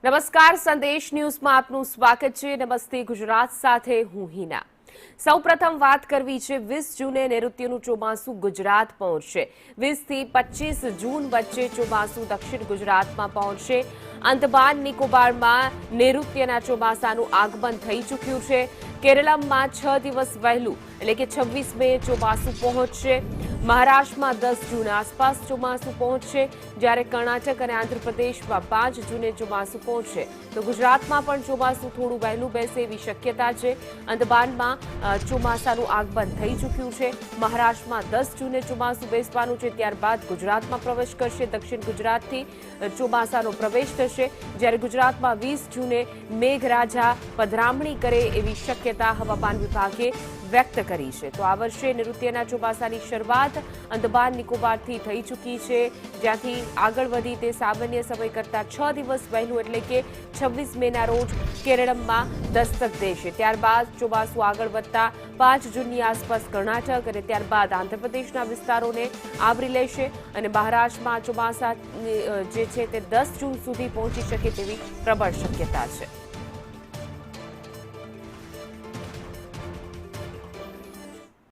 નમસ્કાર, સંદેશ ન્યૂઝમાં આપનું સ્વાગત છે। નમસ્તે ગુજરાત સાથે હું હિના। સૌપ્રથમ વાત કરવી છે 20 જૂને નૈઋત્યનું ચોમાસું ગુજરાત પહોંચશે। 20 થી 25 જૂન વચ્ચે ચોમાસું દક્ષિણ ગુજરાતમાં પહોંચશે। અંદમાન નિકોબારમાં નૈઋત્યના ચોમાસાનું આગમન થઈ ચૂક્યું છે। કેરળમાં 6 દિવસ વહેલું એટલે કે 26 મે ચોમાસું પહોંચશે। મહારાષ્ટ્રમાં 10 જૂન આસપાસ ચોમાસું પહોંચશે, જ્યારે કર્ણાટક અને આંધ્રપ્રદેશમાં 5 જૂને ચોમાસું પહોંચશે। તો ગુજરાતમાં પણ ચોમાસું થોડું વહેલું બેસે એવી શક્યતા છે। અંદમાનમાં ચોમાસાનું આગમન થઈ ચૂક્યું છે। મહારાષ્ટ્રમાં 10 જૂને ચોમાસું બેસવાનું છે, ત્યારબાદ ગુજરાતમાં પ્રવેશ કરશે। દક્ષિણ ગુજરાતથી ચોમાસાનો પ્રવેશ થશે, જ્યારે ગુજરાતમાં 20 જૂને મેઘરાજા પધરામણી કરે એવી શક્યતા હવામાન વિભાગે વ્યક્ત કરી છે। તો આ વર્ષે નૈઋત્યના ચોમાસાની શરૂઆત અંદમાન નિકોબારથી થઈ ચૂકી છે, જ્યાંથી આગળ વધી તે સામાન્ય સમય કરતાં 6 દિવસ વહેલું એટલે કે 26 મેના રોજ કેરળમાં દસ્તક દેશે। ત્યારબાદ ચોમાસું આગળ વધતા 5 જૂનની આસપાસ કર્ણાટક અને ત્યારબાદ આંધ્રપ્રદેશના વિસ્તારોને આવરી લેશે અને મહારાષ્ટ્રમાં ચોમાસા જે છે તે 10 જૂન સુધી પહોંચી શકે તેવી પ્રબળ શક્યતા છે।